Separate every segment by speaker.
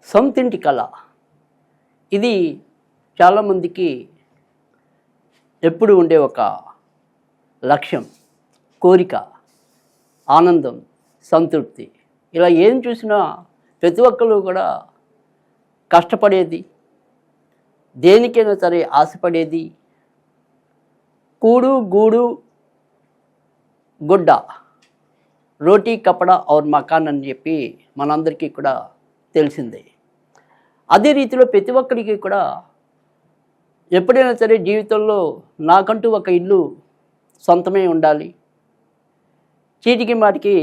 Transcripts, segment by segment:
Speaker 1: సొంతింటి కళ ఇది చాలామందికి ఎప్పుడు ఉండే ఒక లక్ష్యం, కోరిక, ఆనందం, సంతృప్తి. ఇలా ఏం చూసినా ప్రతి ఒక్కరు కూడా కష్టపడేది, దేనికైనా సరే ఆశపడేది కూడు గూడు గుడ్డ, రోటీ కపడా ఔర్ మకాన్ అని చెప్పి మనందరికీ కూడా తెలిసిందే. అదే రీతిలో ప్రతి ఒక్కరికి కూడా ఎప్పుడైనా సరే జీవితంలో నాకంటూ ఒక ఇల్లు సొంతమే ఉండాలి, చీటికి మాటికి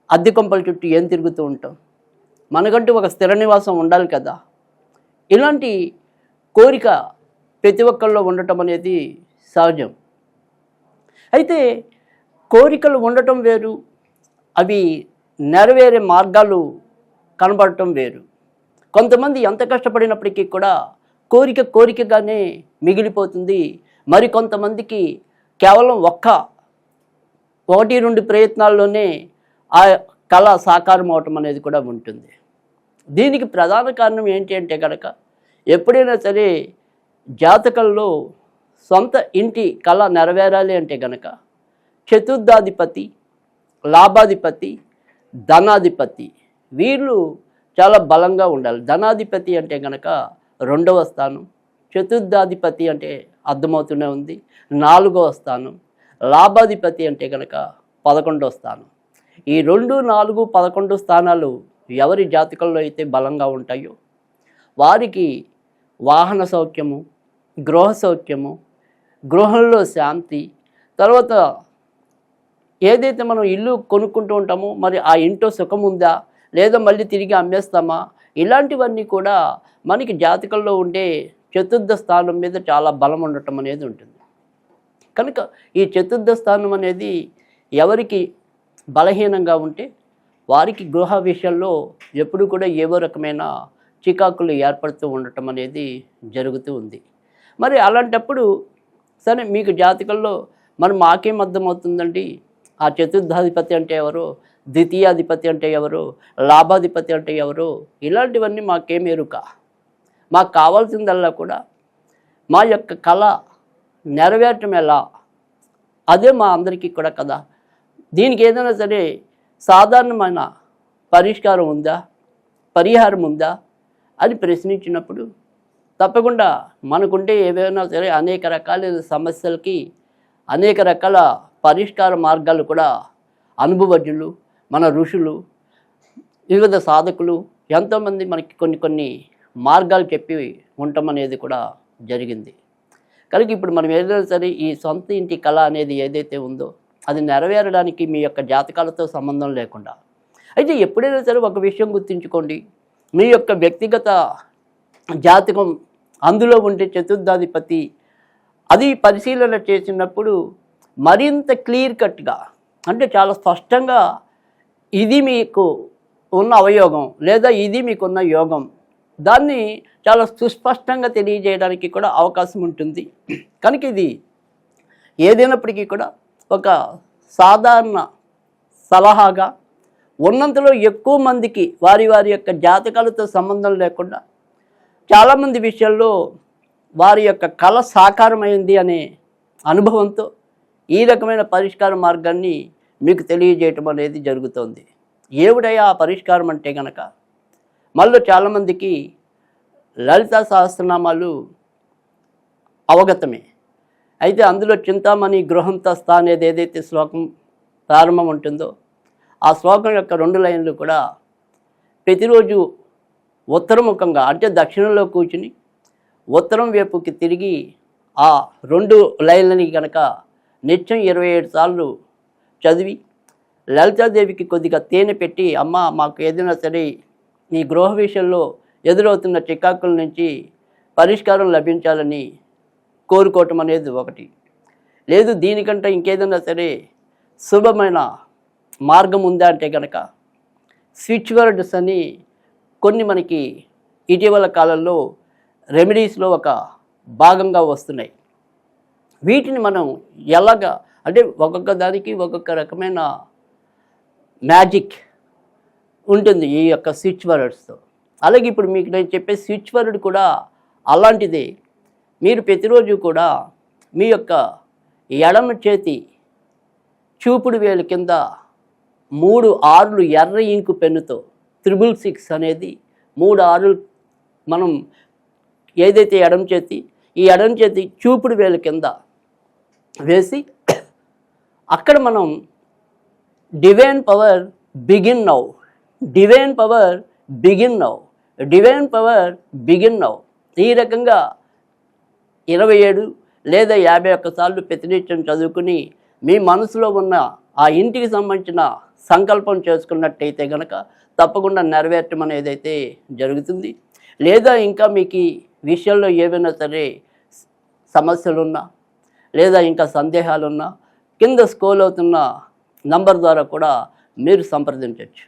Speaker 1: అద్దె కొంపల చుట్టూ ఏం తిరుగుతూ ఉంటాం, మనకంటూ ఒక స్థిర నివాసం ఉండాలి కదా. ఇలాంటి కోరిక ప్రతి ఒక్కరిలో ఉండటం అనేది సహజం. అయితే కోరికలు ఉండటం వేరు, అవి నెరవేరే మార్గాలు కనబడటం వేరు. కొంతమంది ఎంత కష్టపడినప్పటికీ కూడా కోరిక కోరికగానే మిగిలిపోతుంది. మరికొంతమందికి కేవలం ఒకటి రెండు ప్రయత్నాల్లోనే ఆ కళ సాకారం అవటం అనేది కూడా ఉంటుంది. దీనికి ప్రధాన కారణం ఏంటి అంటే కనుక, ఎప్పుడైనా సరే జాతకంలో సొంత ఇంటి కళ నెరవేరాలి అంటే కనుక చతుర్థాధిపతి, లాభాధిపతి, ధనాధిపతి వీళ్ళు చాలా బలంగా ఉండాలి. ధనాధిపతి అంటే కనుక 2వ స్థానం, చతుర్థాధిపతి అంటే అర్థమవుతూనే ఉంది 4వ స్థానం, లాభాధిపతి అంటే కనుక 11వ స్థానం. ఈ 2, 4, 11 స్థానాలు ఎవరి జాతకంలో అయితే బలంగా ఉంటాయో వారికి వాహన సౌఖ్యము, గృహ సౌఖ్యము, గృహంలో శాంతి, తర్వాత ఏదైతే మనం ఇల్లు కొనుక్కుంటూ ఉంటామో మరి ఆ ఇంట్లో సుఖం ఉందా లేదా మళ్ళీ తిరిగి అమ్మేస్తామా, ఇలాంటివన్నీ కూడా మనకి జాతకంలో ఉండే చతుర్థ స్థానం మీద చాలా బలం ఉండటం అనేది ఉంటుంది. కనుక ఈ చతుర్థ స్థానం అనేది ఎవరికి బలహీనంగా ఉంటే వారికి గృహ విషయంలో ఎప్పుడు కూడా ఏవో రకమైన చికాకులు ఏర్పడుతూ ఉండటం అనేది జరుగుతూ ఉంది. మరి అలాంటప్పుడు సరే మీకు జాతకంలో మరి మాకేం అర్థమవుతుందండి, ఆ చతుర్థాధిపతి అంటే ఎవరు, ద్వితీయాధిపతి అంటే ఎవరు, లాభాధిపతి అంటే ఎవరు, ఇలాంటివన్నీ మాకేం ఎరుక. మాకు కావాల్సిందల్లా కూడా మా యొక్క కళ నెరవేరటం ఎలా, అదే మా అందరికీ కూడా కదా. దీనికి ఏదైనా సరే సాధారణమైన పరిష్కారం ఉందా, పరిహారం ఉందా అని ప్రశ్నించినప్పుడు తప్పకుండా మనకుంటే ఏవైనా సరే అనేక రకాల సమస్యలకి అనేక రకాల పరిష్కార మార్గాలు కూడా అనుభవజ్ఞులు, మన ఋషులు, వివిధ సాధకులు ఎంతోమంది మనకి కొన్ని మార్గాలు చెప్పి ఉండటం అనేది కూడా జరిగింది. కనుక ఇప్పుడు మనం ఏదైనా సరే ఈ సొంత ఇంటి కళ అనేది ఏదైతే ఉందో అది నెరవేరడానికి మీ యొక్క జాతకాలతో సంబంధం లేకుండా, అయితే ఎప్పుడైనా సరే ఒక విషయం గుర్తుంచుకోండి, మీ యొక్క వ్యక్తిగత జాతకం అందులో ఉండే చతుర్థాధిపతి అది పరిశీలన చేసినప్పుడు మరింత క్లియర్ కట్గా, అంటే చాలా స్పష్టంగా ఇది మీకు ఉన్న అవయోగం లేదా ఇది మీకున్న యోగం, దాన్ని చాలా సుస్పష్టంగా తెలియజేయడానికి కూడా అవకాశం ఉంటుంది. కనుక ఇది ఏదైనప్పటికీ కూడా ఒక సాధారణ సలహాగా ఉన్నంతలో ఎక్కువ మందికి వారి యొక్క జాతకాలతో సంబంధం లేకుండా చాలామంది విషయాల్లో వారి యొక్క కళ సాకారమైంది అనే అనుభవంతో ఈ రకమైన పరిష్కార మార్గాన్ని మీకు తెలియజేయటం అనేది జరుగుతోంది. ఏమిటయ్యా ఆ పరిష్కారం అంటే కనుక, మళ్ళీ చాలామందికి లలితా సహస్రనామాలు అవగతమే. అయితే అందులో చింతామణి గృహంతస్థ అనేది ఏదైతే శ్లోకం ప్రారంభం ఉంటుందో ఆ శ్లోకం యొక్క 2 లైన్లు కూడా ప్రతిరోజు ఉత్తరముఖంగా అంటే దక్షిణంలో కూర్చుని ఉత్తరం వైపుకి తిరిగి ఆ 2 లైన్లని కనుక నిత్యం 27 సార్లు చదివి లలితాదేవికి కొద్దిగా తేనె పెట్టి, అమ్మ మాకు ఏదైనా సరే ఈ గృహ విషయంలో ఎదురవుతున్న చికాకుల నుంచి పరిష్కారం లభించాలని కోరుకోవటం అనేది ఒకటి. లేదు దీనికంటే ఇంకేదైనా సరే శుభమైన మార్గం ఉందా అంటే కనుక స్విచ్ వర్డ్స్ అని కొన్ని మనకి ఇటీవల కాలంలో రెమెడీస్లో ఒక భాగంగా వస్తున్నాయి. వీటిని మనం ఎలాగా అంటే ఒక్కొక్క దానికి ఒక్కొక్క రకమైన మ్యాజిక్ ఉంటుంది ఈ యొక్క స్విచ్ వర్డ్స్తో. అలాగే ఇప్పుడు మీకు నేను చెప్పే స్విచ్ వర్డ్ కూడా అలాంటిదే. మీరు ప్రతిరోజు కూడా మీ యొక్క ఎడమ చేతి చూపుడు వేలు కింద 3 6లు ఎర్ర ఇంకు పెన్నుతో 666 అనేది 3 6లు మనం ఏదైతే ఈ ఎడమ చేతి చూపుడు వేలు కింద వేసి అక్కడ మనం divine power begin now, divine power begin now, divine power begin now ఈ రకంగా 27 లేదా 51 సార్లు ప్రతినిత్యం చదువుకుని మీ మనసులో ఉన్న ఆ ఇంటికి సంబంధించిన సంకల్పం చేసుకున్నట్టయితే కనుక తప్పకుండా నెరవేర్చడం ఏదైతే జరుగుతుంది. లేదా ఇంకా మీకు ఈ విషయంలో ఏవైనా సరే సమస్యలున్నా లేదా ఇంకా సందేహాలున్నా కింద స్క్రోల్ అవుతున్న నంబర్ ద్వారా కూడా మీరు సంప్రదించవచ్చు.